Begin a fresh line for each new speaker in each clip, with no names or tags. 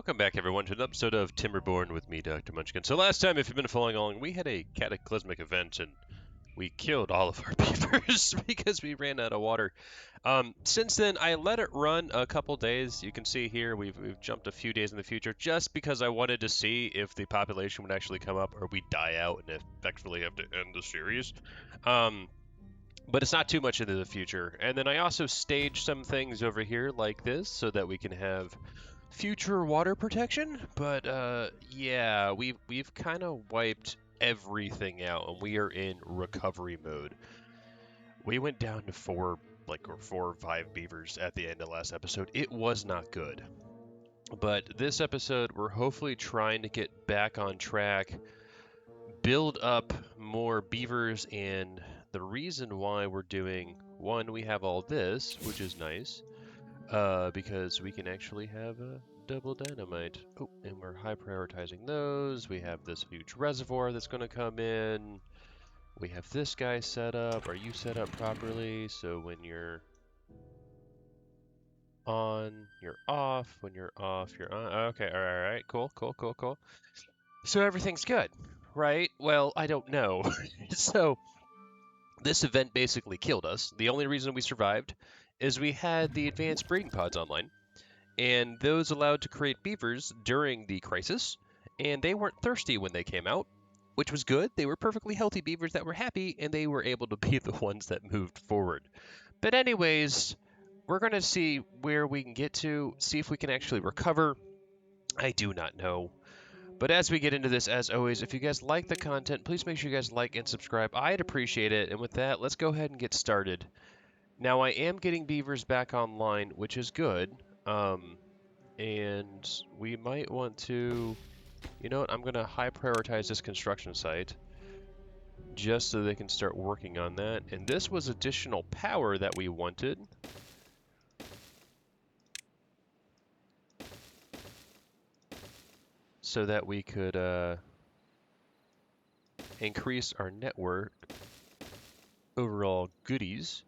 welcome back everyone to an episode of Timberborn with me, Dr. Munchkin. So last time, if you've been following along, we had a cataclysmic event and we killed all of our beavers because we ran out of water. Since then, I let it run a couple days. You can see here we've jumped a few days in the future just because I wanted to see if the population would actually come up or we die out and effectively have to end the series. But it's not too much into the future. And then I also staged some things over here like this so that we can have future water protection. But yeah, we've kind of wiped everything out and we are in recovery mode. We went down to four or five beavers at the end of last episode. It was not good. But this episode, we're hopefully trying to get back on track, build up more beavers, and the reason why we're doing one, we have all this, which is nice, because we can actually have a double dynamite. Oh, and we're high prioritizing those. We have this huge reservoir that's going to come in. We have this guy set up. Are you set up properly? So when you're on, you're off. When you're off, you're on. Okay, all right, cool. So everything's good, right? Well, I don't know. So this event basically killed us. The only reason we survived is we had the advanced breeding pods online, and those allowed to create beavers during the crisis, and they weren't thirsty when they came out, which was good. They were perfectly healthy beavers that were happy, and they were able to be the ones that moved forward. But anyways, we're going to see where we can get to, see if we can actually recover. I do not know. But as we get into this, as always, if you guys like the content, please make sure you guys like and subscribe. I'd appreciate it. And with that, let's go ahead and get started. Now, I am getting beavers back online, which is good. And we might want to, you know what, I'm going to high prioritize this construction site just so they can start working on that. And this was additional power that we wanted. So that we could increase our network overall goodies.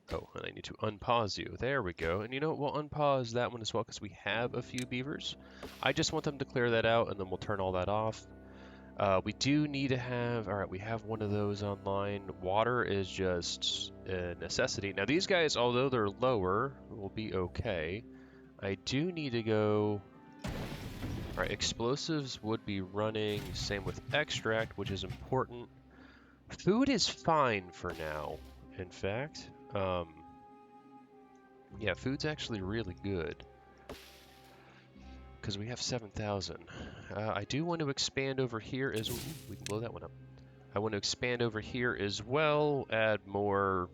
Oh, and I need to unpause you. There we go. And you know what? We'll unpause that one as well because we have a few beavers. I just want them to clear that out and then we'll turn all that off. We do need to have, all right, we have one of those online. Water is just a necessity. Now these guys, although they're lower, will be okay. I do need to go, all right, explosives would be running, same with extract, which is important. Food is fine for now, in fact. Yeah, food's actually really good because we have 7,000. I do want to expand over here as well. We can blow that one up. I want to expand over here as well, add more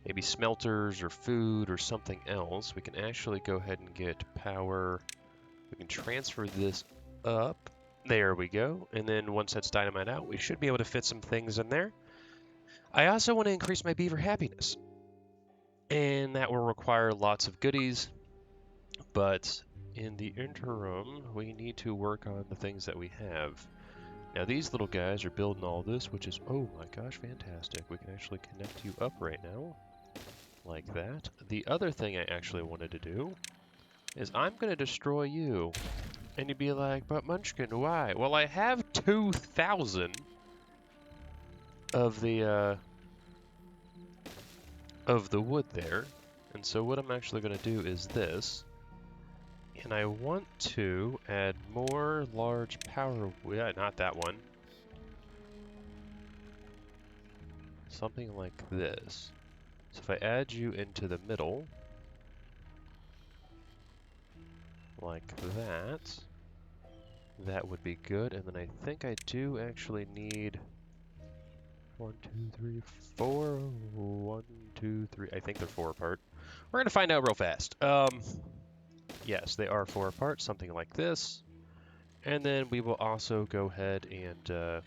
maybe smelters or food or something else. We can actually go ahead and get power. We can transfer this up. There we go. And then once that's dynamite out, we should be able to fit some things in there. I also want to increase my beaver happiness. And that will require lots of goodies. But in the interim, we need to work on the things that we have. Now these little guys are building all this, which is, oh my gosh, fantastic. We can actually connect you up right now. Like that. The other thing I actually wanted to do is I'm going to destroy you. And you'd be like, but Munchkin, why? Well, I have 2,000 of the wood there. And so what I'm actually going to do is this. And I want to add more large power, yeah, not that one. Something like this. So if I add you into the middle, like that, that would be good. And then I think I do actually need 1, 2, 3, 4. 1, 2, 3. I think they're 4 apart. We're gonna find out real fast. Yes, they are 4 apart, something like this. And then we will also go ahead and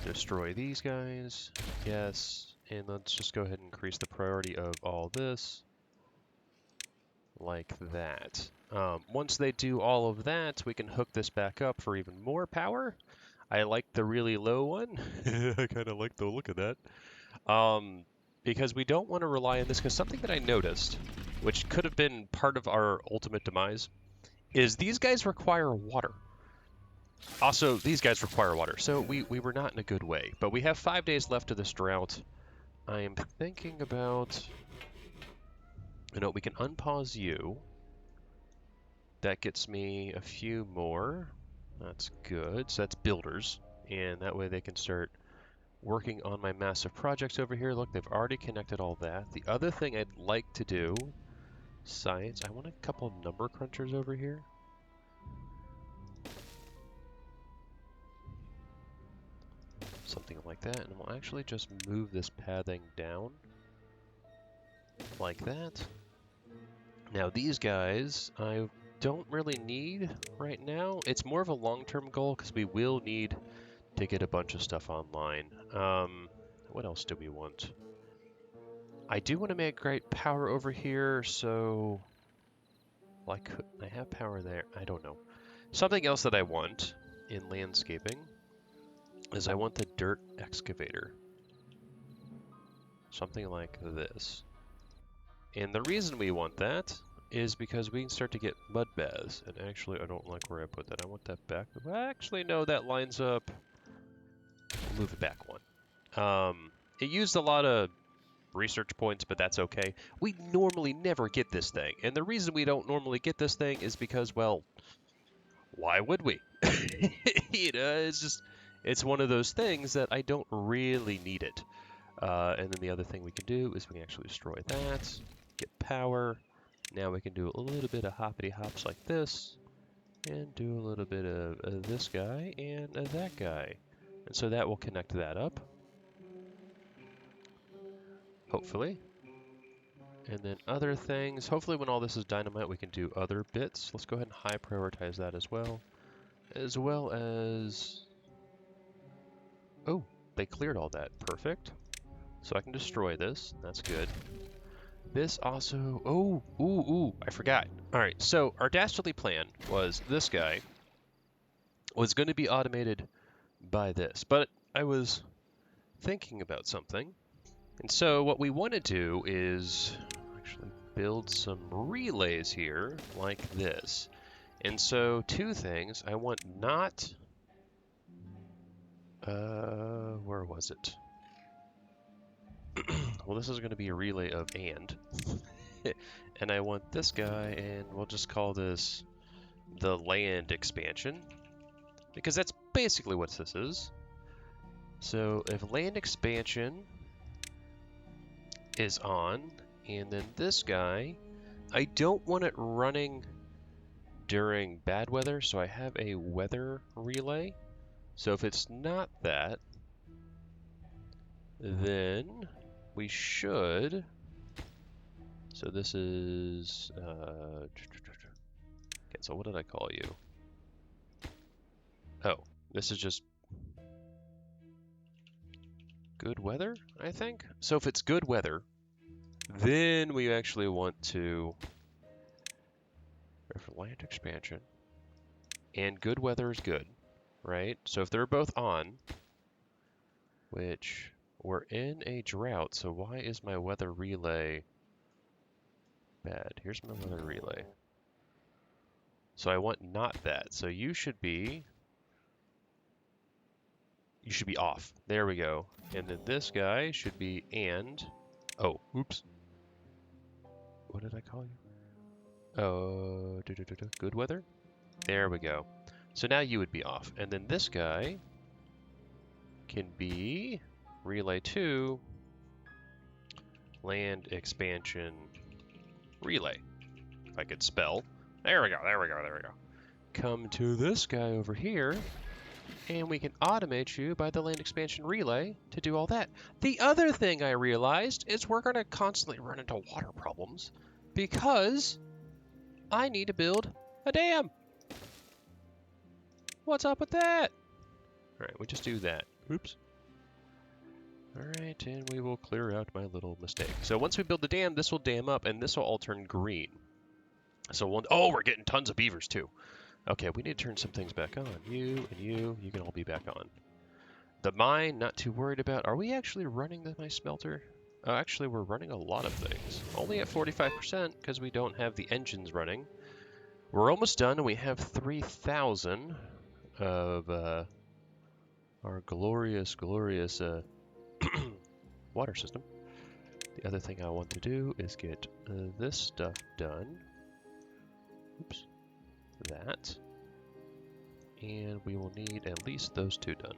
destroy these guys. Yes, and let's just go ahead and increase the priority of all this. Like that. Once they do all of that, we can hook this back up for even more power. I like the really low one. I kind of like the look of that. Because we don't want to rely on this, because something that I noticed which could have been part of our ultimate demise, is these guys require water. Also, these guys require water, so we were not in a good way. But we have 5 days left of this drought. I am thinking about... we can unpause you. That gets me a few more. That's good. So that's builders. And that way they can start working on my massive projects over here. Look, they've already connected all that. The other thing I'd like to do, science, I want a couple of number crunchers over here. Something like that, and we'll actually just move this pathing down like that. Now these guys I don't really need right now. It's more of a long-term goal because we will need to get a bunch of stuff online. What else do we want? I do want to make great power over here, so why couldn't I have power there? I don't know. Something else that I want in landscaping is I want the dirt excavator. Something like this. And the reason we want that is because we can start to get mud baths. And actually, I don't like where I put that. I want that back. Well, actually, no, that lines up. We'll move it back one. It used a lot of research points, but that's okay. We normally never get this thing. And the reason we don't normally get this thing is because, well, why would we? It's one of those things that I don't really need it. And then the other thing we can do is we can actually destroy that, get power. Now we can do a little bit of hoppity hops like this, and do a little bit of this guy and that guy. And so that will connect that up, hopefully. And then other things, hopefully when all this is dynamite we can do other bits. Let's go ahead and high prioritize that as well. As well as... oh, they cleared all that. Perfect. So I can destroy this. That's good. This also... ooh, I forgot. Alright, so our dastardly plan was this guy was going to be automated by this. But I was thinking about something. And so what we want to do is actually build some relays here like this. And so two things. I want not... where was it? Well, this is going to be a relay of and. And I want this guy, and we'll just call this the land expansion. Because that's basically what this is. So if land expansion is on, and then this guy, I don't want it running during bad weather, so I have a weather relay. So if it's not that, then we should... so this is... okay, so what did I call you? Oh, this is just good weather, I think? So if it's good weather, then we actually want to... for land expansion. And good weather is good, right? So if they're both on, which we're in a drought, so why is my weather relay bad? Here's my weather relay. So I want not that. So you should be off. There we go. And then this guy should be and... oh, oops. What did I call you? Oh, good weather? There we go. So now you would be off. And then this guy can be relay 2 land expansion relay. If I could spell. There we go, there we go, there we go. Come to this guy over here, and we can automate you by the land expansion relay to do all that. The other thing I realized is we're going to constantly run into water problems because I need to build a dam. What's up with that? Alright, we just do that. Oops. Alright, and we will clear out my little mistake. So once we build the dam, this will dam up, and this will all turn green. So we're getting tons of beavers too. Okay, we need to turn some things back on. You and you can all be back on. The mine, not too worried about. Are we actually running my smelter? Oh, actually, we're running a lot of things. Only at 45% because we don't have the engines running. We're almost done, and we have 3,000 of our glorious, glorious water system. The other thing I want to do is get this stuff done. Oops. That. And we will need at least those two done.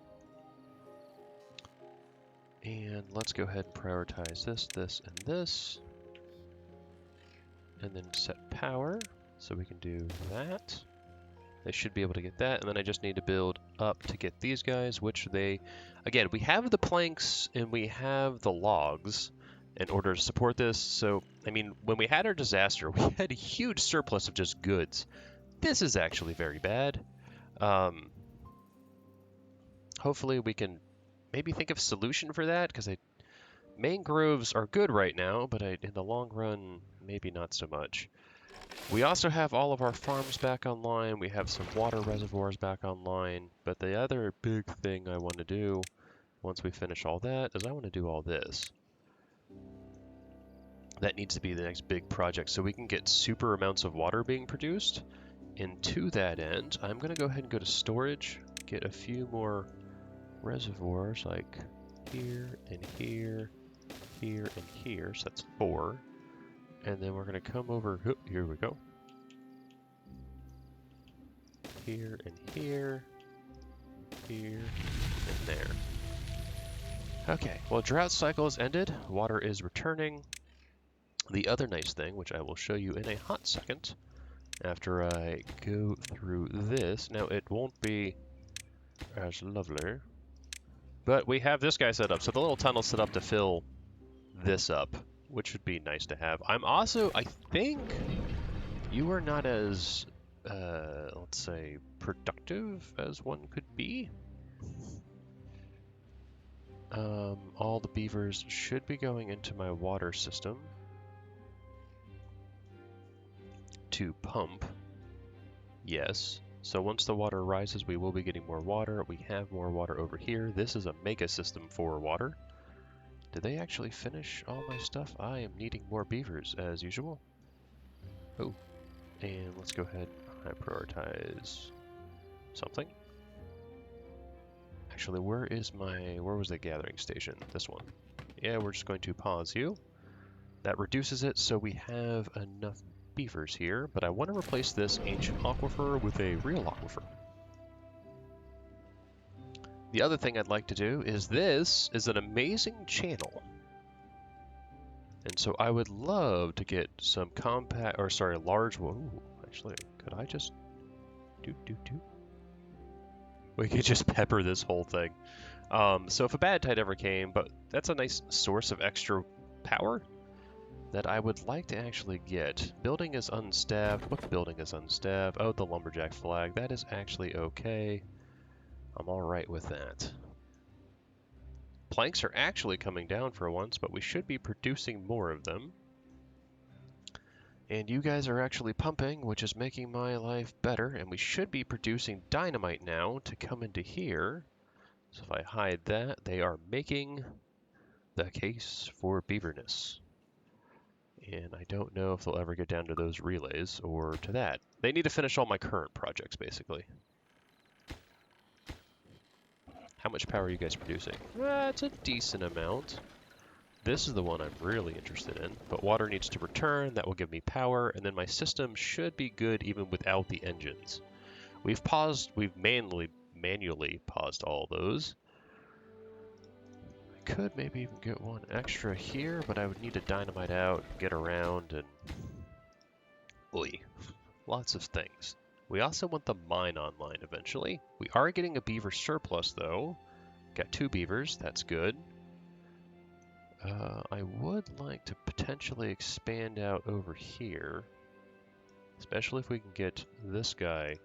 And let's go ahead and prioritize this, this, and this. And then set power, so we can do that. They should be able to get that, and then I just need to build up to get these guys, which they... Again, we have the planks and we have the logs in order to support this, so, I mean, when we had our disaster, we had a huge surplus of just goods. This is actually very bad. Hopefully we can maybe think of a solution for that, because mangroves are good right now, but in the long run, maybe not so much. We also have all of our farms back online. We have some water reservoirs back online. But the other big thing I want to do once we finish all that is I want to do all this. That needs to be the next big project so we can get super amounts of water being produced. And to that end, I'm going to go ahead and go to storage, get a few more reservoirs like here and here, here and here. So that's 4. And then we're going to come over, here we go. Here and here, here and there. Okay, well, drought cycle has ended. Water is returning. The other nice thing, which I will show you in a hot second, after I go through this. Now, it won't be as lovely, but we have this guy set up. So the little tunnel's set up to fill this up, which would be nice to have. I'm also, I think, you are not as, let's say, productive as one could be. All the beavers should be going into my water system to pump. Yes. So once the water rises, we will be getting more water. We have more water over here. This is a mega system for water. Did they actually finish all my stuff? I am needing more beavers, as usual. Oh, and let's go ahead and prioritize something. Actually, where was the gathering station? This one. Yeah, we're just going to pause you. That reduces it, so we have enough beavers here, but I want to replace this ancient aquifer with a real aquifer. The other thing I'd like to do is this is an amazing channel. And so I would love to get some large, whoa, actually, could I just we could just pepper this whole thing. So if a bad tide ever came, but that's a nice source of extra power that I would like to actually get. Building is unstaffed. What building is unstaffed? Oh, the lumberjack flag. That is actually okay. I'm alright with that. Planks are actually coming down for once, but we should be producing more of them. And you guys are actually pumping, which is making my life better, and we should be producing dynamite now to come into here. So if I hide that, they are making the case for beaverness. And I don't know if they'll ever get down to those relays or to that. They need to finish all my current projects, basically. How much power are you guys producing? It's a decent amount. This is the one I'm really interested in, but water needs to return. That will give me power, and then my system should be good even without the engines. We've manually paused all those. I could maybe even get one extra here, but I would need to dynamite out, get around, and... Oy. Lots of things. We also want the mine online eventually. We are getting a beaver surplus, though. Got 2 beavers, that's good. I would like to potentially expand out over here, especially if we can get this guy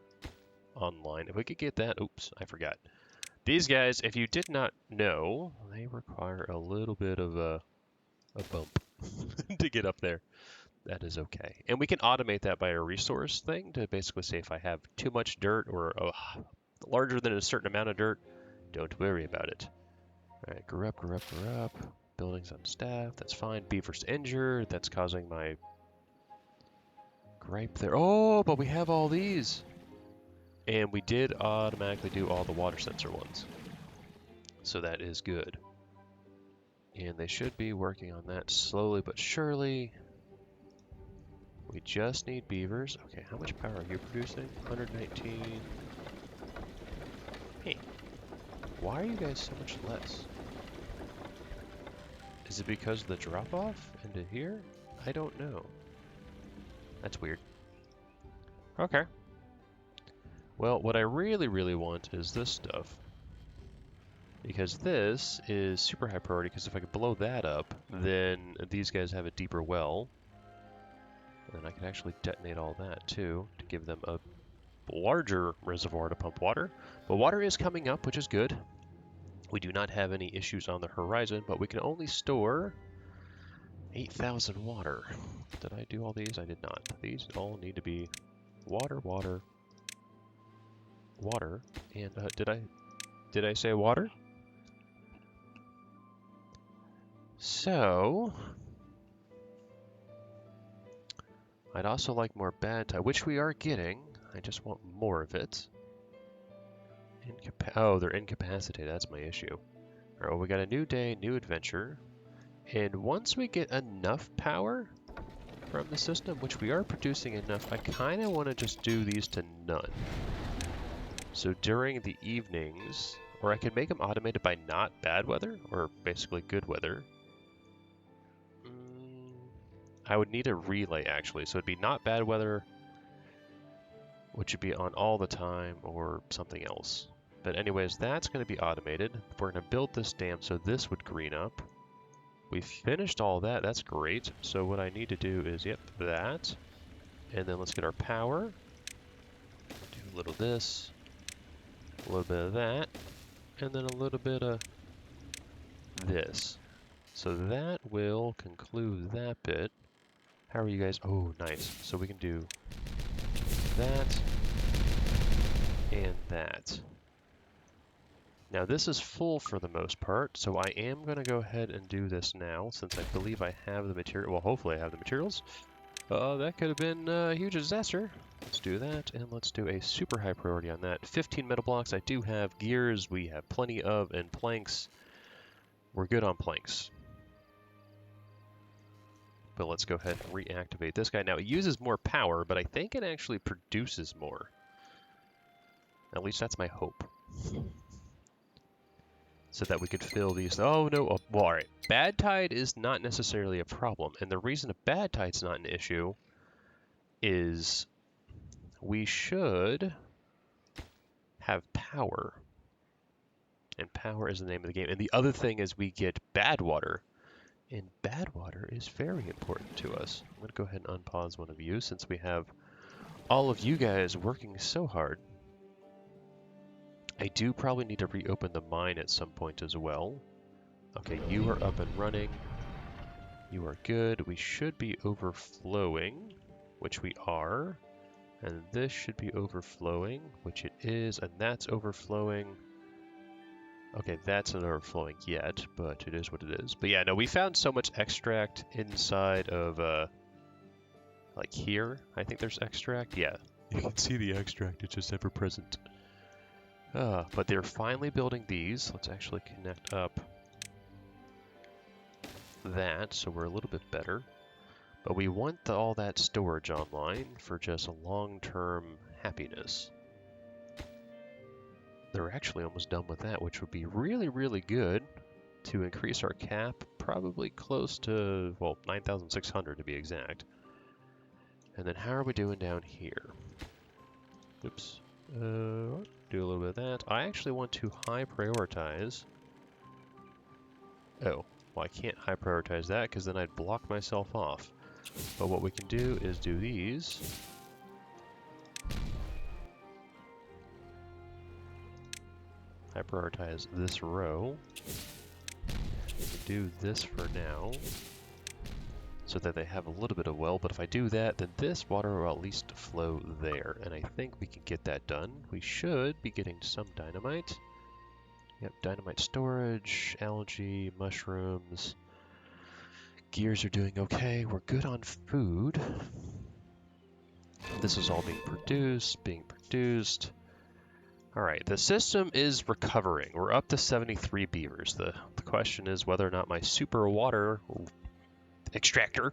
online. If we could get that, oops, I forgot. These guys, if you did not know, they require a little bit of a bump to get up there. That is okay. And we can automate that by a resource thing to basically say if I have too much dirt or larger than a certain amount of dirt, don't worry about it. All right, grow up, grow up, grow up. buildings on staff. That's fine. Beaver's injured. That's causing my gripe there. Oh, but we have all these. And we did automatically do all the water sensor ones. So that is good. And they should be working on that slowly but surely. We just need beavers. Okay, how much power are you producing? 119. Hey, why are you guys so much less? Is it because of the drop-off into here? I don't know. That's weird. Okay. Well, what I really want is this stuff. Because this is super high priority, because if I could blow that up, then these guys have a deeper well. And I can actually detonate all that too, to give them a larger reservoir to pump water. But water is coming up, which is good. We do not have any issues on the horizon, but we can only store 8,000 water. Did I do all these? I did not. These all need to be water, water, water, and did I say water? So, I'd also like more badtide, which we are getting. I just want more of it. Oh, they're incapacitated. That's my issue. All right, well, we got a new day, new adventure. And once we get enough power from the system, which we are producing enough, I kind of want to just do these to none. So during the evenings, or I could make them automated by not bad weather, or basically good weather. I would need a relay, actually. So it'd be not bad weather, which would be on all the time, or something else. But anyways, that's going to be automated. We're going to build this dam so this would green up. We finished all that. That's great. So what I need to do is, yep, that. And then let's get our power. Do a little this. A little bit of that. And then a little bit of this. So that will conclude that bit. How are you guys? Oh, nice. So we can do that and that. Now this is full for the most part, so I am going to go ahead and do this now, since I believe I have the material. Well, hopefully I have the materials. That could have been a huge disaster. Let's do that, and let's do a super high priority on that. 15 metal blocks. I do have gears. We have plenty of, and planks. We're good on planks. But let's go ahead and reactivate this guy. Now, it uses more power, but I think it actually produces more. At least that's my hope. So that we could fill these. Oh, no. Oh, well, all right. Badtide is not necessarily a problem. And the reason a badtide's not an issue is we should have power. And power is the name of the game. And the other thing is we get bad water. And bad water is very important to us. I'm going to go ahead and unpause one of you since we have all of you guys working so hard. I do probably need to reopen the mine at some point as well. Okay, you are up and running. You are good. We should be overflowing, which we are. And this should be overflowing, which it is, and that's overflowing. Okay, that's not overflowing yet, but it is what it is. But yeah, no, we found so much extract inside of, like here. I think there's extract. Yeah, you can see the extract. It's just ever present. But they're finally building these. Let's actually connect up that, so we're a little bit better. But we want all that storage online for just long-term happiness. They're actually almost done with that, which would be really, really good to increase our cap, probably close to, well, 9,600 to be exact. And then how are we doing down here? Oops. Do a little bit of that. I actually want to high prioritize. Oh, well, I can't high prioritize that because then I'd block myself off. But what we can do is do these. High prioritize this row. Do this for now, so that they have a little bit of well, but if I do that, then this water will at least flow there, and I think we can get that done. We should be getting some dynamite. Yep, dynamite storage, algae, mushrooms. Gears are doing okay. We're good on food. This is all being produced. All right, the system is recovering. We're up to 73 beavers. The question is whether or not my super water extractor,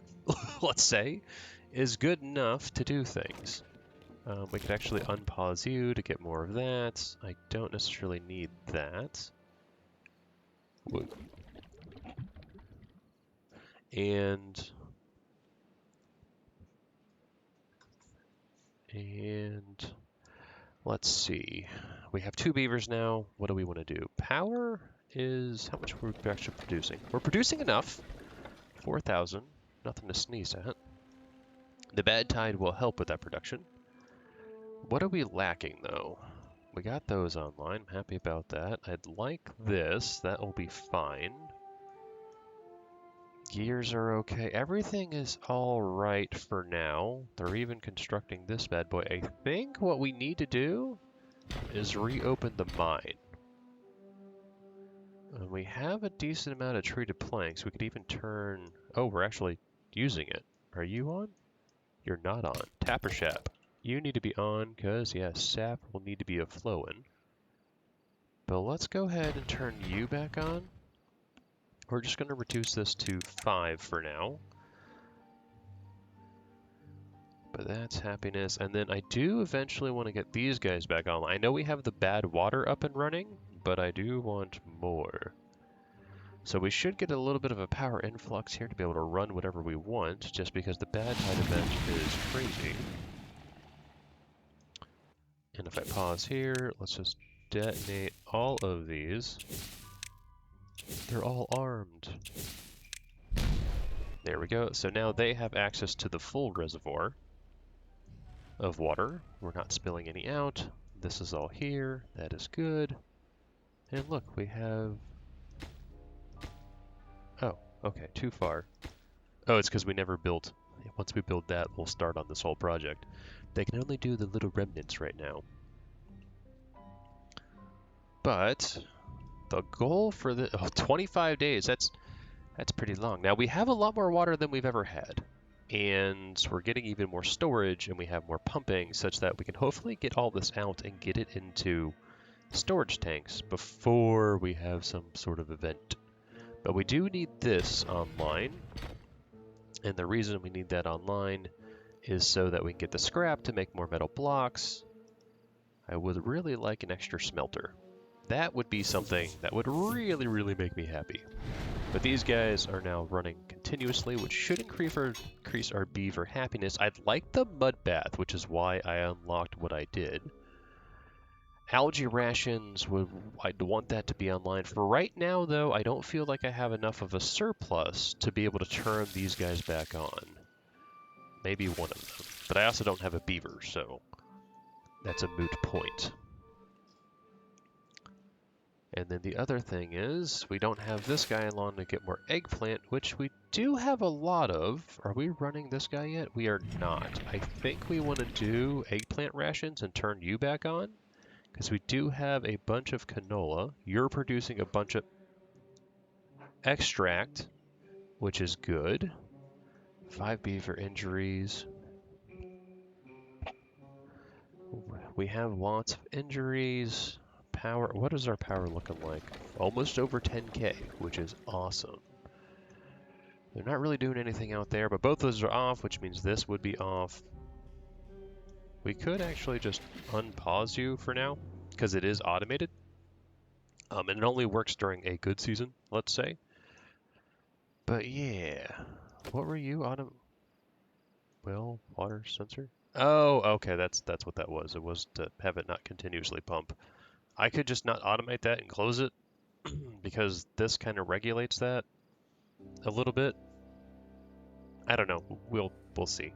let's say, is good enough to do things. We could actually unpause you to get more of that. I don't necessarily need that. And let's see. We have 2 beavers now. What do we want to do? Power is how much we're actually producing. We're producing enough. 4,000. Nothing to sneeze at. The Badtide will help with that production. What are we lacking, though? We got those online. I'm happy about that. I'd like this. That will be fine. Gears are okay. Everything is all right for now. They're even constructing this bad boy. I think what we need to do is reopen the mine. And we have a decent amount of treated planks. We could even turn... Oh, we're actually using it. Are you on? You're not on. Tapper Shap. You need to be on because, yeah, sap will need to be a-flowing. But let's go ahead and turn you back on. We're just going to reduce this to 5 for now. But that's happiness. And then I do eventually want to get these guys back on. I know we have the bad water up and running, but I do want more. So we should get a little bit of a power influx here to be able to run whatever we want, just because the Badtide event is crazy. And if I pause here, let's just detonate all of these. They're all armed. There we go. So now they have access to the full reservoir of water. We're not spilling any out. This is all here. That is good. And look, we have... Oh, okay, too far. Oh, it's because we never built. Once we build that, we'll start on this whole project. They can only do the little remnants right now. But the goal for the 25 days, that's pretty long. Now we have a lot more water than we've ever had. And we're getting even more storage and we have more pumping such that we can hopefully get all this out and get it into storage tanks before we have some sort of event. But we do need this online. And the reason we need that online is so that we can get the scrap to make more metal blocks. I would really like an extra smelter. That would be something that would really, really make me happy. But these guys are now running continuously, which should increase our beaver happiness. I'd like the mud bath, which is why I unlocked what I did. Algae rations, I'd want that to be online. For right now, though, I don't feel like I have enough of a surplus to be able to turn these guys back on. Maybe one of them. But I also don't have a beaver, so that's a moot point. And then the other thing is, we don't have this guy along to get more eggplant, which we do have a lot of. Are we running this guy yet? We are not. I think we want to do eggplant rations and turn you back on. Because we do have a bunch of canola. You're producing a bunch of extract, which is good. 5 beaver injuries. We have lots of injuries. Power, what is our power looking like? Almost over 10k, which is awesome. They're not really doing anything out there, but both those are off, which means this would be off. We could actually just unpause you for now, because it is automated. And it only works during a good season, let's say. But yeah, what were you, Well, water sensor? Oh, okay, that's what that was. It was to have it not continuously pump. I could just not automate that and close it, because this kind of regulates that a little bit. I don't know. We'll see.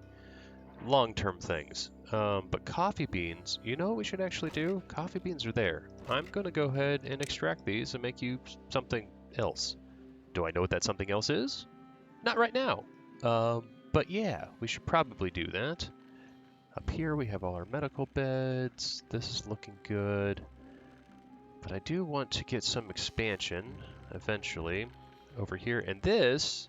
Long-term things. But coffee beans, you know what we should actually do? Coffee beans are there. I'm going to go ahead and extract these and make you something else. Do I know what that something else is? Not right now. But yeah, we should probably do that. Up here we have all our medical beds. This is looking good. But I do want to get some expansion eventually over here. And this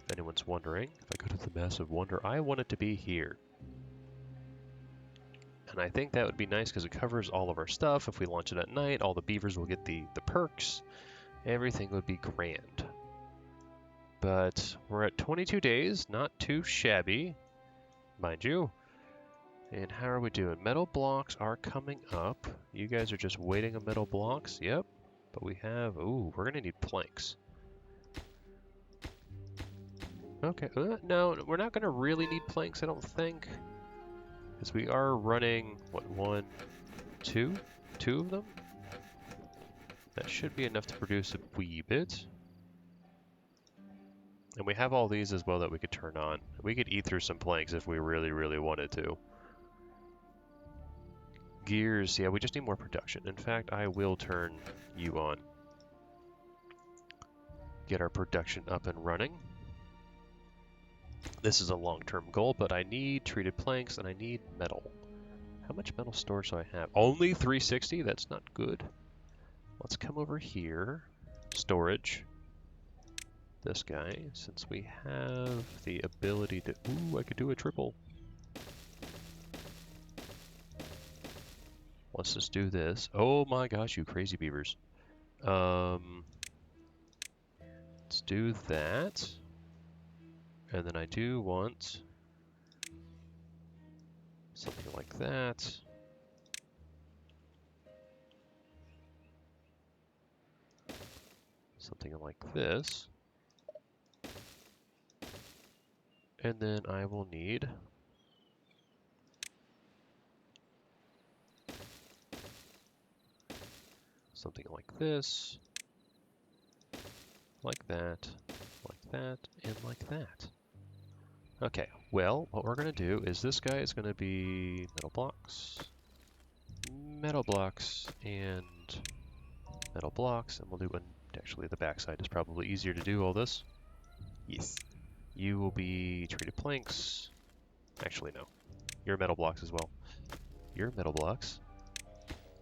if anyone's wondering. If I go to the massive wonder, I want it to be here. And I think that would be nice because it covers all of our stuff. If we launch it at night, all the beavers will get the perks. Everything would be grand. But we're at 22 days, not too shabby, mind you. And how are we doing? Metal blocks are coming up. You guys are just waiting on metal blocks. Yep. But we have... Ooh, we're going to need planks. Okay. No, we're not going to really need planks, I don't think. Because we are running, what, one, two? Two of them? That should be enough to produce a wee bit. And we have all these as well that we could turn on. We could eat through some planks if we really, really wanted to. Gears, yeah, we just need more production. In fact, I will turn you on. Get our production up and running. This is a long-term goal, but I need treated planks and I need metal. How much metal storage do I have? Only 360? That's not good. Let's come over here. Storage. This guy, since we have the ability to... Ooh, I could do a triple. Let's just do this. Oh my gosh, you crazy beavers. Let's do that. And then I do want something like that. Something like this. And then I will need something like this, like that, and like that. Okay, well, what we're going to do is this guy is going to be metal blocks, and metal blocks, and we'll do one. Actually, the backside is probably easier to do all this. Yes. You will be treated planks. Actually, no. You're metal blocks as well. You're metal blocks.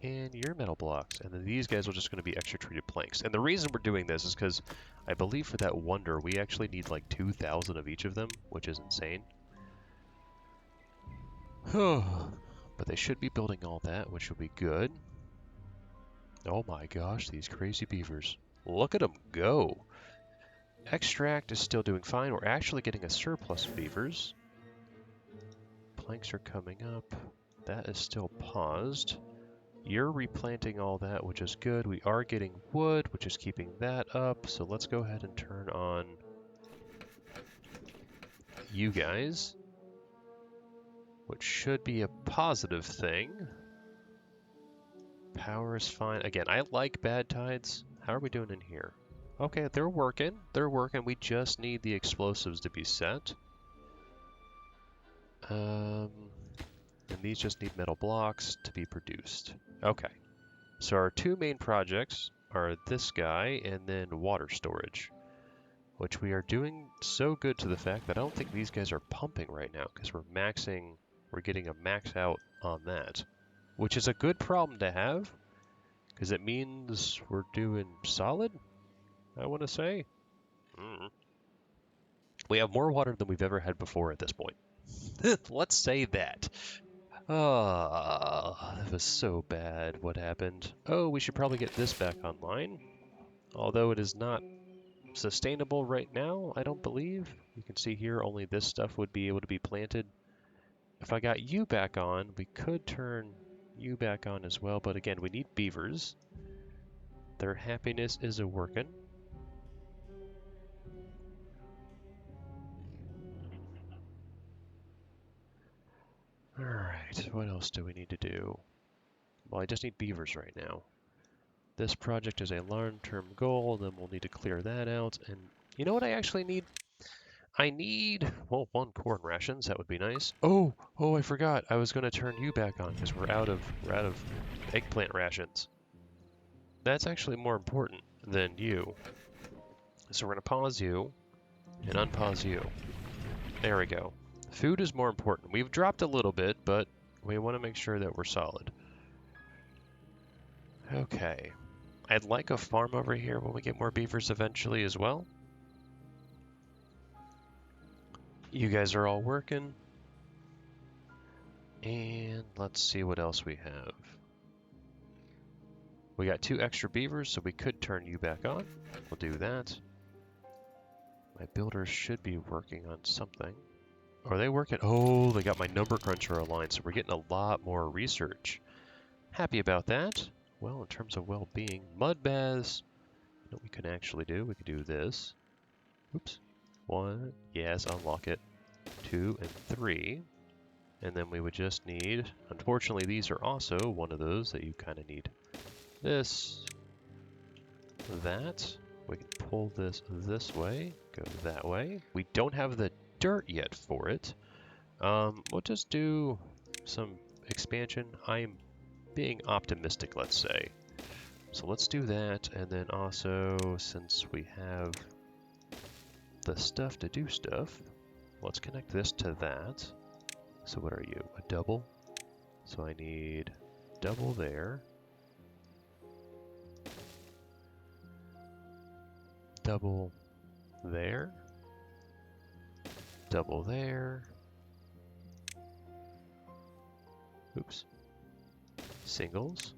And your metal blocks. And then these guys are just going to be extra treated planks. And the reason we're doing this is because I believe for that wonder, we actually need like 2,000 of each of them, which is insane. But they should be building all that, which will be good. Oh my gosh, these crazy beavers. Look at them go. Extract is still doing fine. We're actually getting a surplus of beavers. Planks are coming up. That is still paused. You're replanting all that, which is good. We are getting wood, which is keeping that up. So let's go ahead and turn on you guys, which should be a positive thing. Power is fine. Again, I like bad tides. How are we doing in here? Okay, they're working. They're working. We just need the explosives to be set. And these just need metal blocks to be produced. Okay. So our two main projects are this guy and then water storage, which we are doing so good to the fact that I don't think these guys are pumping right now because we're getting a max out on that, which is a good problem to have because it means we're doing solid, I want to say. We have more water than we've ever had before at this point. Let's say that. Oh, that was so bad. What happened? Oh, we should probably get this back online. Although it is not sustainable right now, I don't believe. You can see here only this stuff would be able to be planted. If I got you back on, we could turn you back on as well. But again, we need beavers. Their happiness is a working. Alright, what else do we need to do? Well, I just need beavers right now. This project is a long-term goal, then we'll need to clear that out. And you know what I actually need? I need, well, 1 corn rations. That would be nice. Oh, I forgot. I was going to turn you back on because we're out of eggplant rations. That's actually more important than you. So we're going to pause you and unpause you. There we go. Food is more important. We've dropped a little bit, but we want to make sure that we're solid. Okay. I'd like a farm over here when we get more beavers eventually as well. You guys are all working. And let's see what else we have. We got 2 extra beavers, so we could turn you back on. We'll do that. My builders should be working on something. Are they working? Oh, they got my number cruncher aligned, so we're getting a lot more research. Happy about that. Well, in terms of well-being, mud baths. What we can actually do, we could do this. Oops. 1, yes, unlock it. 2 and 3. And then we would just need, unfortunately, these are also one of those that you kind of need. This, that. We can pull this way, go that way. We don't have the dirt yet for it. We'll just do some expansion. I'm being optimistic, let's say. So let's do that, and then also, since we have the stuff to do stuff, let's connect this to that. So what are you, a double? So I need double there. Double there. Double there. Oops. Singles.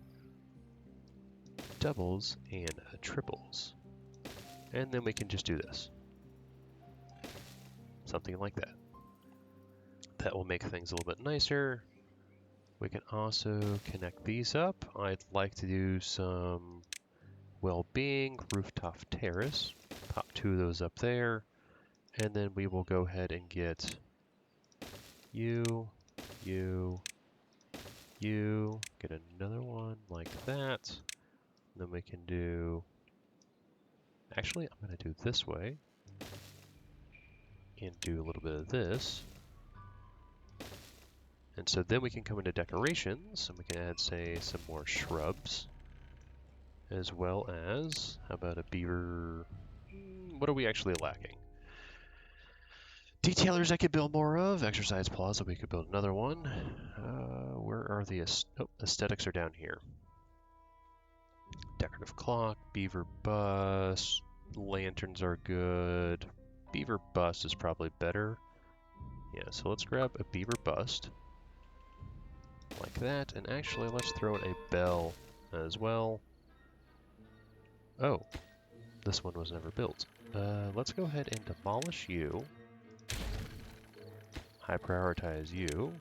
Doubles and triples. And then we can just do this. Something like that. That will make things a little bit nicer. We can also connect these up. I'd like to do some well-being, rooftop terrace. Pop 2 of those up there. And then we will go ahead and get you, get another one like that. And then we can do, actually I'm going to do this way and do a little bit of this. And so then we can come into decorations and we can add, say, some more shrubs, as well as, how about a beaver? What are we actually lacking? Detailers I could build more of. Exercise plaza, we could build another one. Where are the aesthetics are down here. Decorative clock, beaver bus, lanterns are good. Beaver bust is probably better. Yeah, so let's grab a beaver bust. Like that, and actually let's throw in a bell as well. Oh, this one was never built. Let's go ahead and demolish you. High prioritize you.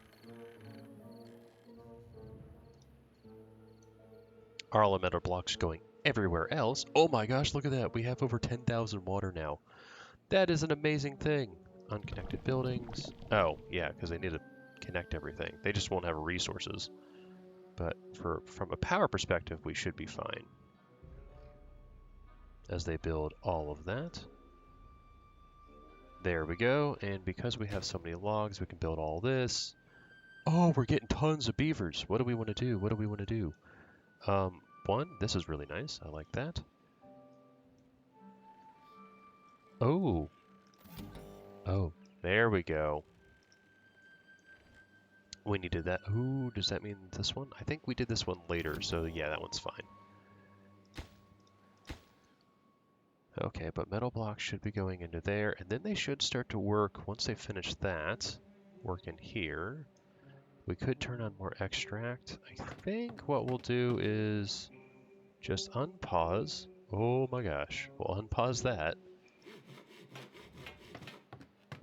Our elemental blocks going everywhere else. Oh my gosh, look at that. We have over 10,000 water now. That is an amazing thing. Unconnected buildings. Oh, yeah, because they need to connect everything. They just won't have resources. But from a power perspective, we should be fine. As they build all of that. There we go, and because we have so many logs, we can build all this. Oh, we're getting tons of beavers. What do we want to do? What do we want to do? One, this is really nice. I like that. Oh. Oh, there we go. We needed that. Ooh, does that mean this one? I think we did this one later, so yeah, that one's fine. Okay, but metal blocks should be going into there, and then they should start to work, once they finish that, work in here. We could turn on more extract. I think what we'll do is just unpause. Oh my gosh, we'll unpause that.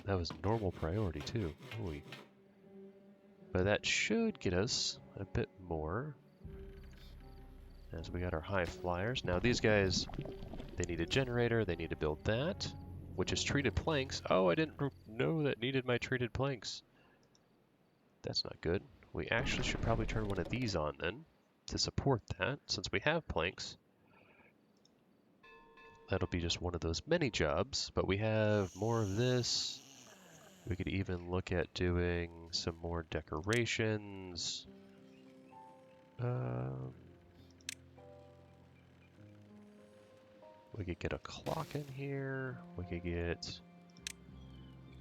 That was normal priority too. Ooh. But that should get us a bit more. As we got our high flyers. Now these guys, they need a generator, they need to build that, which is treated planks. Oh, I didn't know that needed my treated planks. That's not good. We actually should probably turn one of these on then to support that, since we have planks. That'll be just one of those many jobs, but we have more of this. We could even look at doing some more decorations. We could get a clock in here. We could get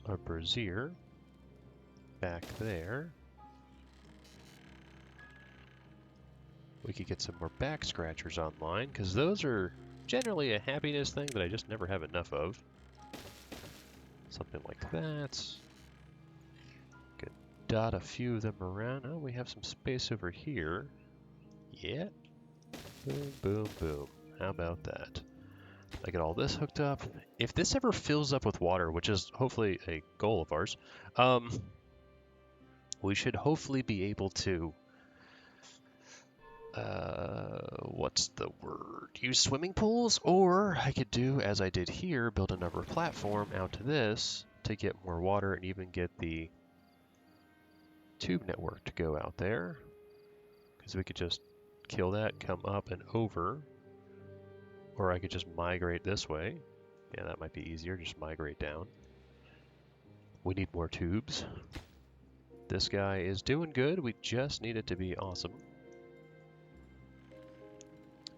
a brazier back there. We could get some more back scratchers online, because those are generally a happiness thing that I just never have enough of. Something like that. dot a few of them around. Oh, we have some space over here. Yeah. Boom, boom, boom. How about that? I get all this hooked up. If this ever fills up with water, which is hopefully a goal of ours, we should hopefully be able to, what's the word? Use swimming pools, or I could do, as I did here, build another platform out to this to get more water and even get the tube network to go out there. Because we could just kill that, come up and over. Or I could just migrate this way. Yeah, that might be easier, just migrate down. We need more tubes. This guy is doing good, we just need it to be awesome.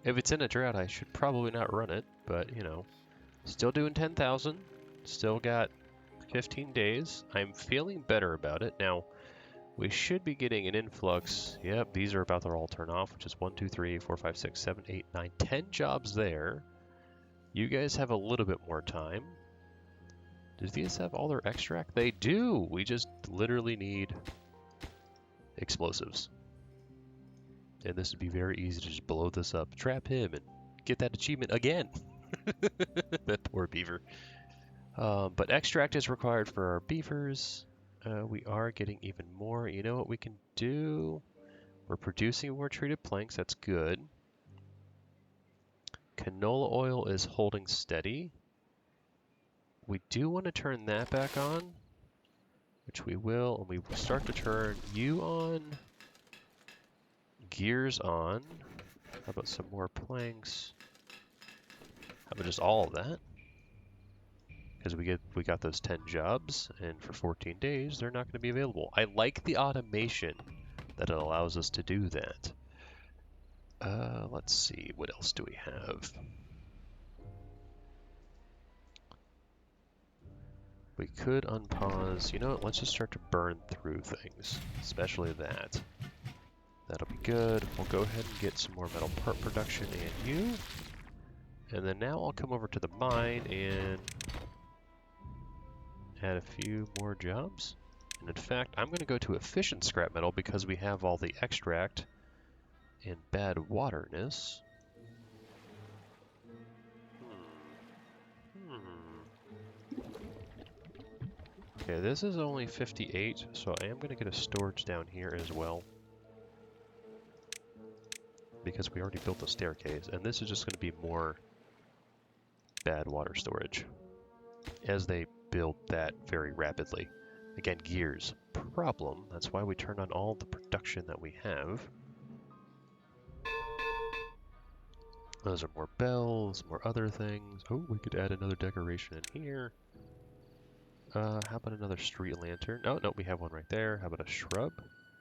If it's in a drought, I should probably not run it, but you know, still doing 10,000, still got 15 days. I'm feeling better about it. Now, we should be getting an influx. Yep, these are about to all turn off, which is 1, 2, 3, 4, 5, 6, 7, 8, 9, 10 jobs there. You guys have a little bit more time. Do these have all their extract? They do! We just literally need explosives. And this would be very easy to just blow this up, trap him, and get that achievement again. That poor beaver. But extract is required for our beavers. We are getting even more. You know what we can do? We're producing more treated planks. That's good. Canola oil is holding steady. We do want to turn that back on, which we will, and we start to turn you on, gears on. How about some more planks? How about just all of that? Because we got those 10 jobs, and for 14 days they're not going to be available. I like the automation that it allows us to do that. Let's see, what else do we have? We could unpause. You know what? Let's just start to burn through things, especially that. That'll be good. We'll go ahead and get some more metal part production and you. And then now I'll come over to the mine and add a few more jobs. And in fact, I'm going to go to efficient scrap metal because we have all the extract and bad waterness. Okay, this is only 58, so I am going to get a storage down here as well. Because we already built a staircase, and this is just going to be more bad water storage as they build that very rapidly. Again, gears, problem. That's why we turned on all the production that we have. Those are more bells, more other things. Oh, we could add another decoration in here. How about another street lantern? Oh, no, we have one right there. How about a shrub?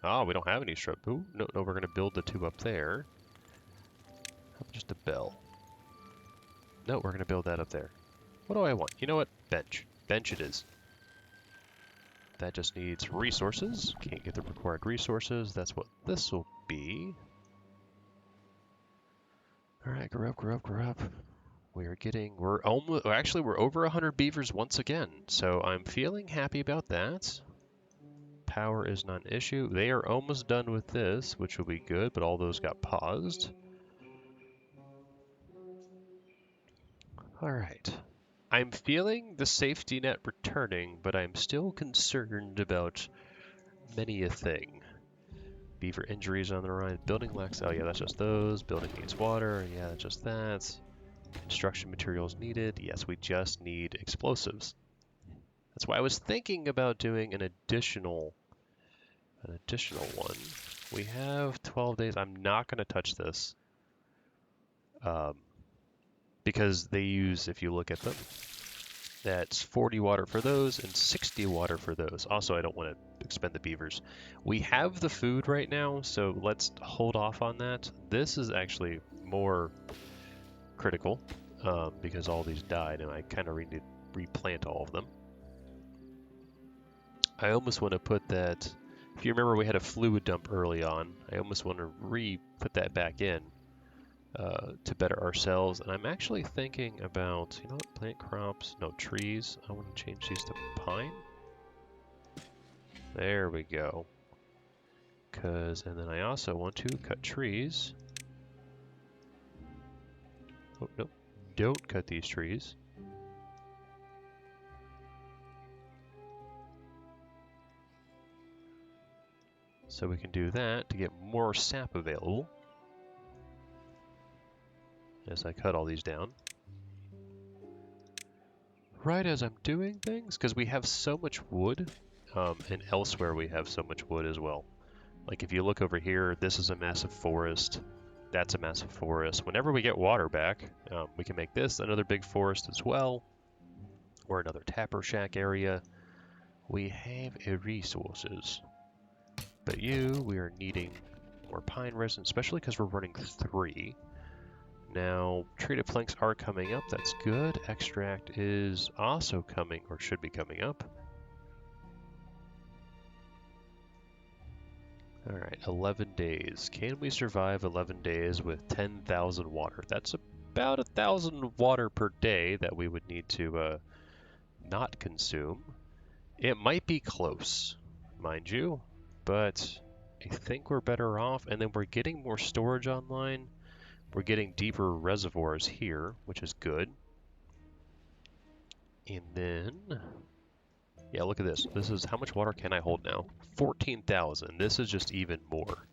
Oh, we don't have any shrub. Ooh, no, we're going to build the two up there. How about just a bell? No, we're going to build that up there. What do I want? You know what? Bench. Bench it is. That just needs resources. Can't get the required resources. That's what this will be. Alright, grow up, grow up, grow up. We're almost, actually we're over 100 beavers once again, so I'm feeling happy about that. Power is not an issue. They are almost done with this, which will be good, but all those got paused. Alright. I'm feeling the safety net returning, but I'm still concerned about many a thing. Beaver injuries on the rise, building lacks, oh yeah, that's just those. Building needs water, yeah, that's just that. Construction materials needed. Yes, we just need explosives. That's why I was thinking about doing an additional one. We have 12 days. I'm not going to touch this because they use, if you look at them, that's 40 water for those and 60 water for those. Also, I don't want to expend the beavers. We have the food right now, so let's hold off on that. This is actually more critical because all these died and I kind of need to replant all of them. I almost want to put that, if you remember we had a fluid dump early on, I almost want to put that back in to better ourselves. And I'm actually thinking about, you know what, plant crops, no trees. I want to change these to pine. There we go. And then I also want to cut trees. Oh, no. Don't cut these trees. So we can do that to get more sap available. As I cut all these down. Right as I'm doing things, because we have so much wood, and elsewhere we have so much wood as well. Like if you look over here, this is a massive forest. That's a massive forest. Whenever we get water back, we can make this another big forest as well, or another tapper shack area. We have resources. But we are needing more pine resin, especially because we're running 3. Now, treated planks are coming up. That's good. Extract is also coming, or should be coming up. All right, 11 days. Can we survive 11 days with 10,000 water? That's about 1,000 water per day that we would need to not consume. It might be close, mind you, but I think we're better off. And then we're getting more storage online. We're getting deeper reservoirs here, which is good. And then, yeah, look at this. This is, how much water can I hold now? 14,000. This is just even more.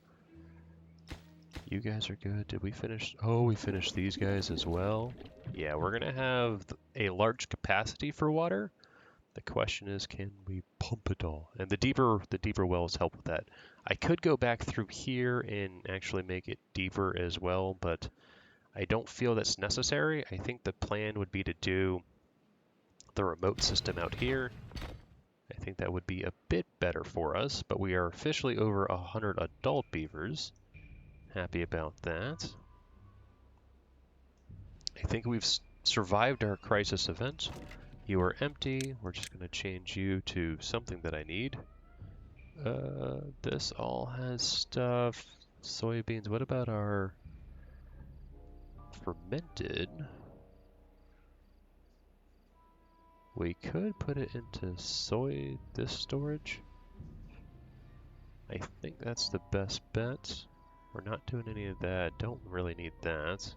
You guys are good. Did we finish? Oh, we finished these guys as well. Yeah, we're going to have a large capacity for water. The question is, can we pump it all? And the deeper wells help with that. I could go back through here and actually make it deeper as well, but I don't feel that's necessary. I think the plan would be to do the remote system out here. I think that would be a bit better for us, but we are officially over 100 adult beavers. Happy about that. I think we've survived our crisis event. You are empty. We're just going to change you to something that I need. This all has stuff. Soybeans. What about our fermented? We could put it into this storage. I think that's the best bet. We're not doing any of that. Don't really need that.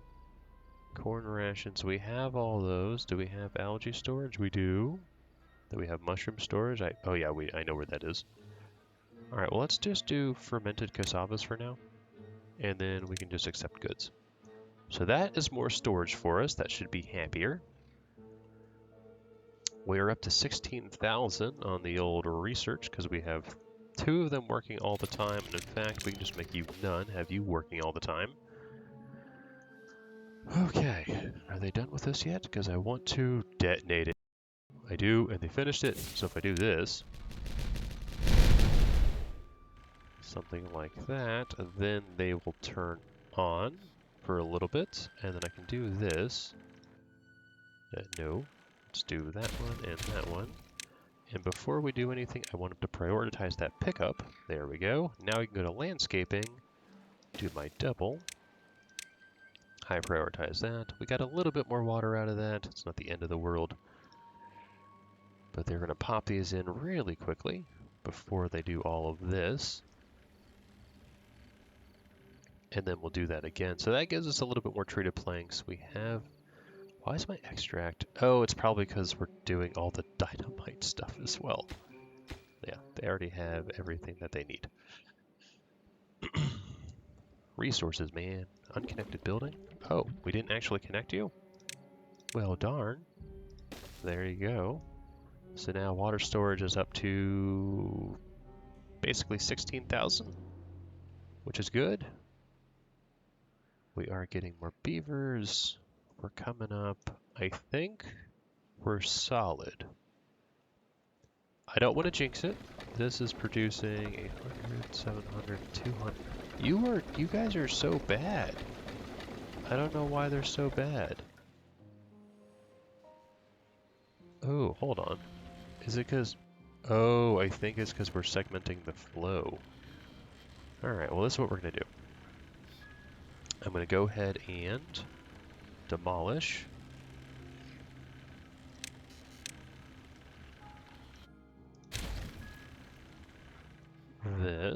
Corn rations. We have all those. Do we have algae storage? We do. Do we have mushroom storage? Oh yeah, I know where that is. Alright, well let's just do fermented cassavas for now. And then we can just accept goods. So that is more storage for us. That should be happier. We're up to 16,000 on the old research because we have 2 of them working all the time. And in fact, we can just make you none, have you working all the time. Okay, are they done with this yet? Because I want to detonate it. I do, and they finished it. So if I do this, something like that, then they will turn on for a little bit, and then I can do this. No, let's do that one and that one. And before we do anything, I want to prioritize that pickup. There we go. Now we can go to landscaping, do my double. High prioritize that. We got a little bit more water out of that. It's not the end of the world. But they're going to pop these in really quickly before they do all of this. And then we'll do that again. So that gives us a little bit more treated planks. We have... Why is my extract? Oh, it's probably because we're doing all the dynamite stuff as well. Yeah, they already have everything that they need. Resources, man. Unconnected building? Oh, we didn't actually connect you? Well, darn. There you go. So now water storage is up to basically 16,000, which is good. We are getting more beavers. We're coming up. I think we're solid. I don't want to jinx it. This is producing 800, 700, 200. You guys are so bad. I don't know why they're so bad. Oh, hold on. Is it because... Oh, I think it's because we're segmenting the flow. Alright, well this is what we're going to do. I'm going to go ahead and demolish.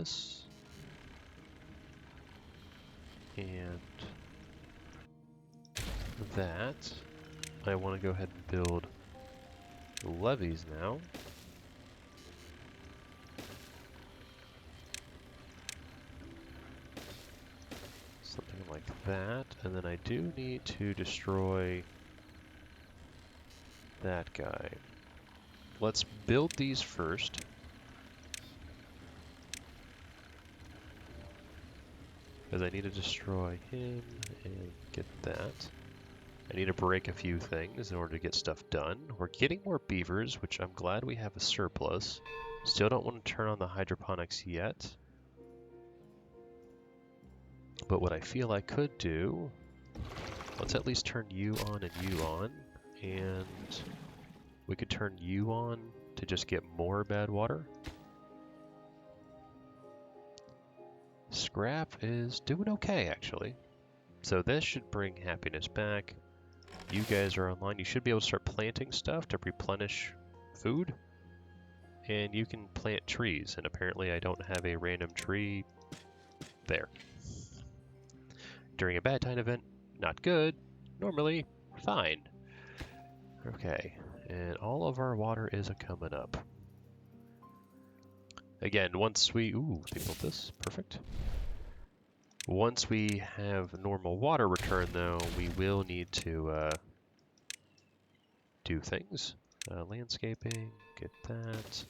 this. And that. I want to go ahead and build levees now. Something like that. And then I do need to destroy that guy. Let's build these first. Because I need to destroy him and get that. I need to break a few things in order to get stuff done. We're getting more beavers, which I'm glad we have a surplus. Still don't want to turn on the hydroponics yet. But what I feel I could do, let's at least turn you on and you on. And we could turn you on to just get more bad water. Scrap is doing okay, actually. So this should bring happiness back. You guys are online. You should be able to start planting stuff to replenish food. And you can plant trees. And apparently I don't have a random tree there. During a Badtide event, not good. Normally, fine. Okay, and all of our water is coming up. Again, once we... Ooh, they built this. Perfect. Once we have normal water return, though, we will need to do things. Landscaping, get that,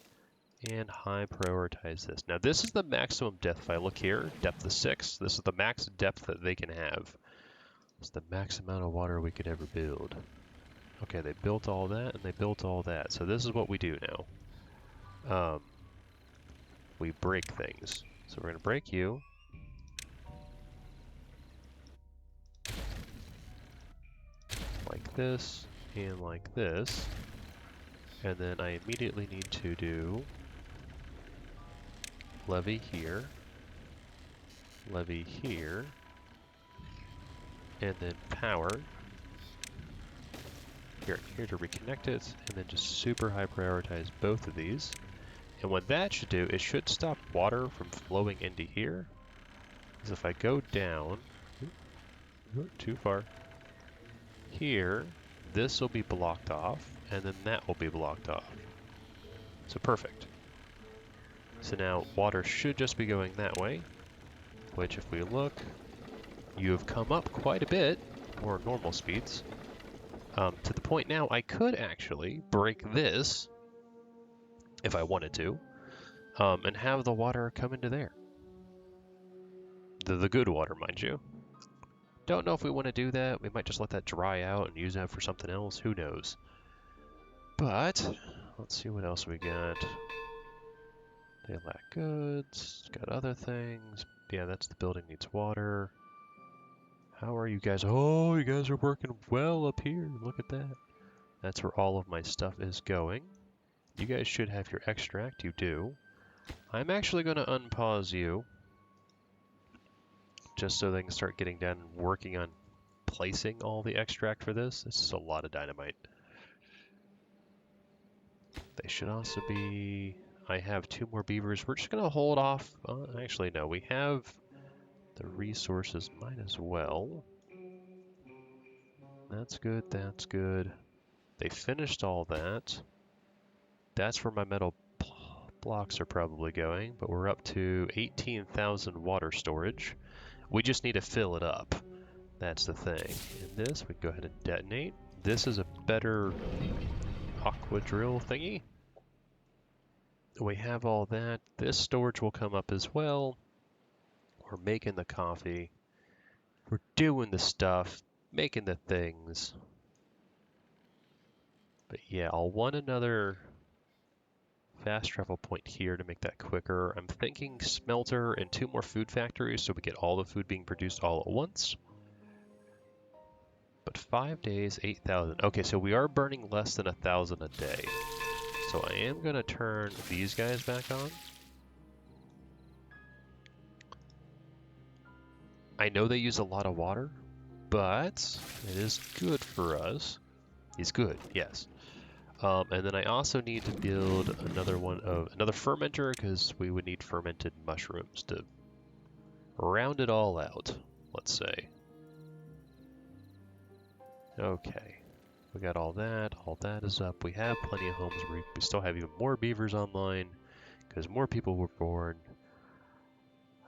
and high prioritize this. Now, this is the maximum depth. If I look here, depth of 6. This is the max depth that they can have. It's the max amount of water we could ever build. Okay, they built all that, and they built all that. So this is what we do now. We break things. So we're going to break you. Like this, and like this. And then I immediately need to do levee here, and then power. Here to reconnect it, and then just super high prioritize both of these. And what that should do, it should stop water from flowing into here. Because if I go down, too far, here, this will be blocked off, and then that will be blocked off. So perfect. So now water should just be going that way, which if we look, you have come up quite a bit, more normal speeds. To the point now, I could actually break this, if I wanted to, and have the water come into there. The good water, mind you. Don't know if we want to do that. We might just let that dry out and use that for something else. Who knows? But, let's see what else we got. They lack goods. Got other things. Yeah, that's the building needs water. How are you guys? Oh, you guys are working well up here. Look at that. That's where all of my stuff is going. You guys should have your extract. You do. I'm actually going to unpause you. Just so they can start getting done working on placing all the extract for this. This is a lot of dynamite. They should also be... I have 2 more beavers. We're just going to hold off. Actually, no. We have the resources. Might as well. That's good. That's good. They finished all that. That's where my metal blocks are probably going. But we're up to 18,000 water storage. We just need to fill it up. That's the thing. And this, we can go ahead and detonate. This is a better aqua drill thingy. We have all that. This storage will come up as well. We're making the coffee. We're doing the stuff, making the things. But yeah, I'll want another fast travel point here to make that quicker. I'm thinking smelter and 2 more food factories so we get all the food being produced all at once. But 5 days, 8,000. Okay, so we are burning less than 1,000 a day. So I am going to turn these guys back on. I know they use a lot of water, but it is good for us. It's good, yes. And then I also need to build another fermenter, because we would need fermented mushrooms to round it all out, let's say. Okay, we got all that is up. We have plenty of homes. We still have even more beavers online, because more people were born.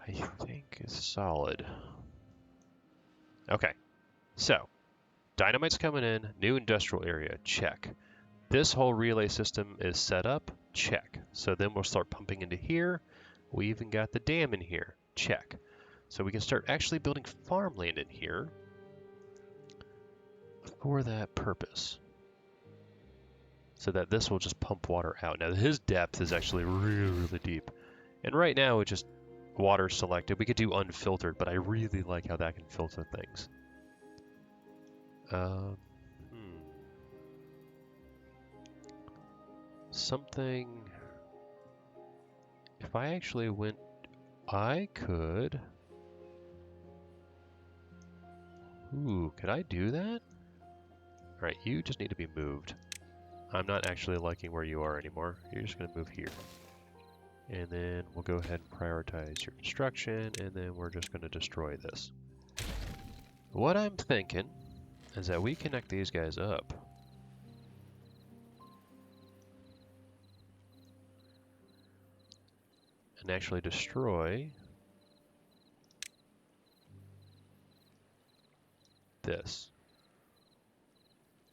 I think it's solid. Okay, so dynamite's coming in, new industrial area, check. This whole relay system is set up, check. So then we'll start pumping into here. We even got the dam in here, check. So we can start actually building farmland in here for that purpose, so that this will just pump water out. Now his depth is actually really, really deep. And right now it's just water selected. We could do unfiltered, but I really like how that can filter things. Something, if I actually went, I could, could I do that? All right, you just need to be moved. I'm not actually liking where you are anymore. You're just gonna move here. And then we'll go ahead and prioritize your construction, and then we're just gonna destroy this. What I'm thinking is that we connect these guys up. And actually destroy this.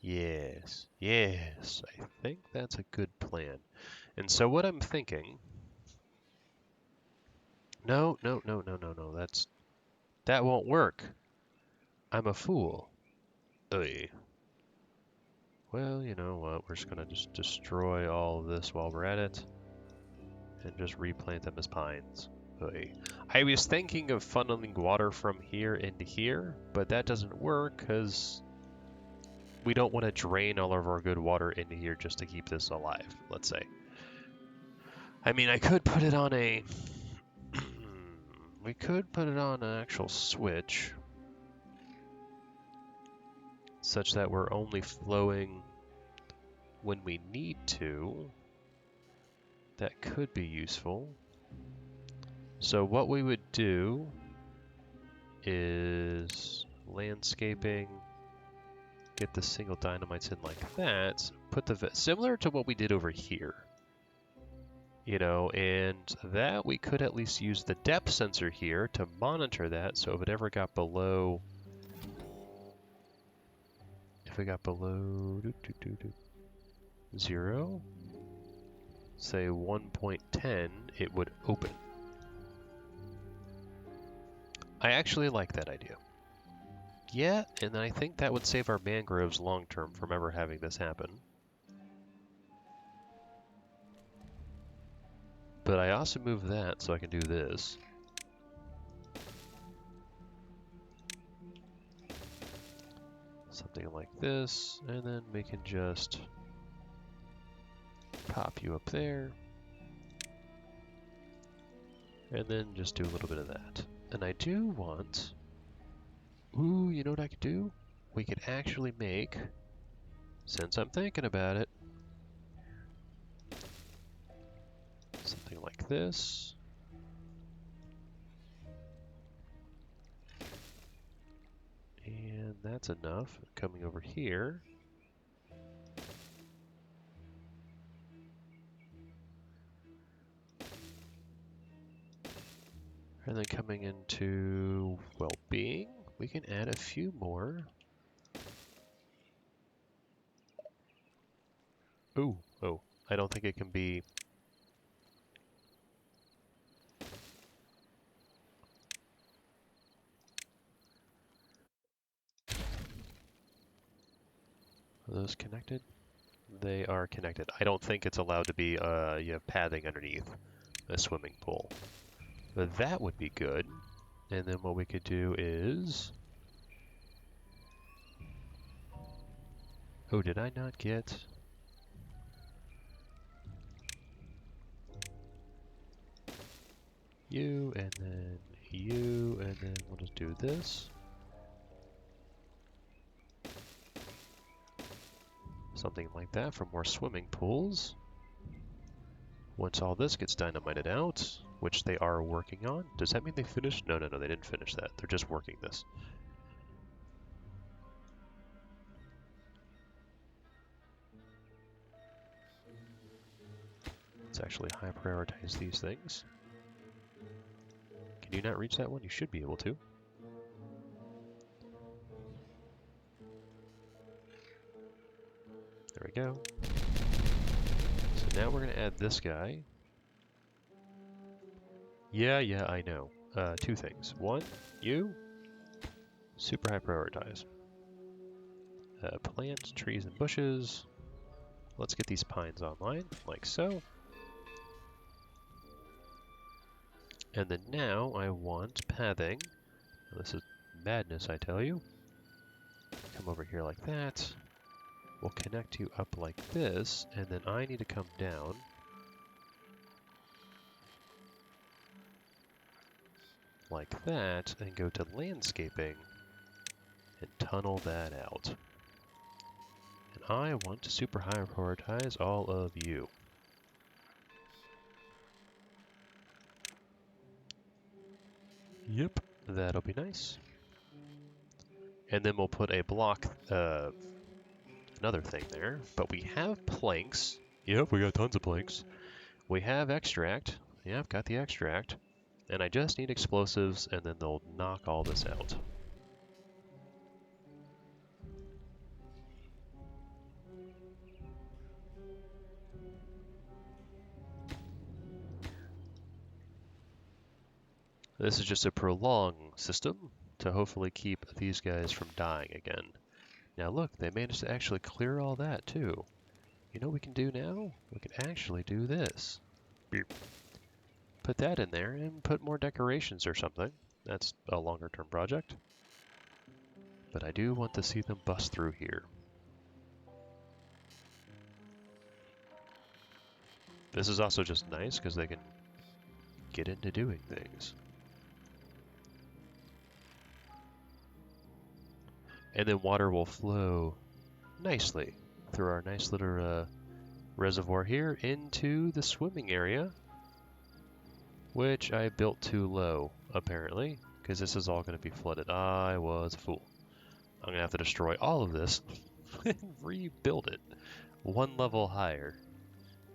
Yes, yes, I think that's a good plan. And so what I'm thinking, no, that won't work. I'm a fool. Oy. Well, you know what, we're just gonna just destroy all of this while we're at it, and just replant them as pines. Oy. I was thinking of funneling water from here into here, but that doesn't work, because we don't want to drain all of our good water into here just to keep this alive, let's say. I mean, I could put it on a... we could put it on an actual switch, such that we're only flowing when we need to. That could be useful. So what we would do is landscaping, get the single dynamites in like that, put the similar to what we did over here. You know, and that we could at least use the depth sensor here to monitor that, so if it ever got below, if it got below 0, say 1.10, it would open. I actually like that idea. Yeah, and I think that would save our mangroves long term from ever having this happen. But I also move that so I can do this. Something like this, and then we can just pop you up there. And then just do a little bit of that. And I do want... Ooh, you know what I could do? We could actually make, since I'm thinking about it, something like this. And that's enough. Coming over here. And then coming into well-being, we can add a few more. Ooh, oh, I don't think it can be... Are those connected? They are connected. I don't think it's allowed to be, you have pathing underneath a swimming pool. But that would be good. And then what we could do is... Oh, did I not get... you, and then you, and then we'll just do this. Something like that for more swimming pools. Once all this gets dynamited out, which they are working on. Does that mean they finished? No, they didn't finish that. They're just working this. Let's actually high prioritize these things. Can you not reach that one? You should be able to. There we go. So now we're going to add this guy. Yeah, I know. Two things. One, you. Super high prioritize. Plants, trees, and bushes. Let's get these pines online, like so. And then now I want pathing. Now this is madness, I tell you. Come over here like that. We'll connect you up like this, and then I need to come down. Like that, and go to landscaping and tunnel that out. And I want to super high prioritize all of you. Yep, that'll be nice. And then we'll put a block, another thing there. But we have planks. Yep, we got tons of planks. We have extract. Yeah, I've got the extract. And I just need explosives, and then they'll knock all this out. This is just a prolonged system to hopefully keep these guys from dying again. Now look, they managed to actually clear all that too. You know what we can do now? We can actually do this. Beep. Put that in there and put more decorations or something. That's a longer term project. But I do want to see them bust through here. This is also just nice because they can get into doing things. And then water will flow nicely through our nice little reservoir here into the swimming area, which I built too low, apparently, because this is all going to be flooded. I was a fool. I'm going to have to destroy all of this and rebuild it one level higher.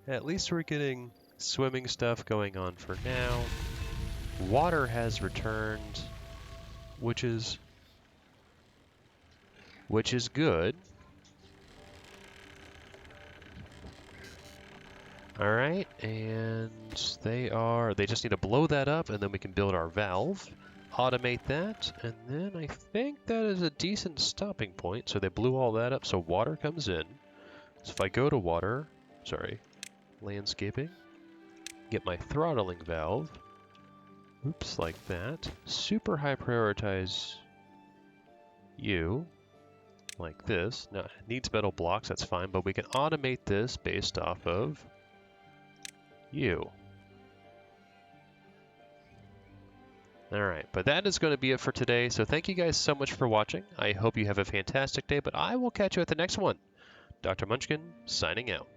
At least we're getting swimming stuff going on for now. Water has returned, which is good. Alright, and they just need to blow that up, and then we can build our valve, automate that, and then I think that is a decent stopping point. So they blew all that up, so water comes in. So if I go to water, landscaping, get my throttling valve, oops, like that, super high prioritize you, like this. Now, it needs metal blocks, that's fine, but we can automate this based off of you. Alright, but that is going to be it for today, so thank you guys so much for watching. I hope you have a fantastic day, but I will catch you at the next one. Dr. Munchkin, signing out.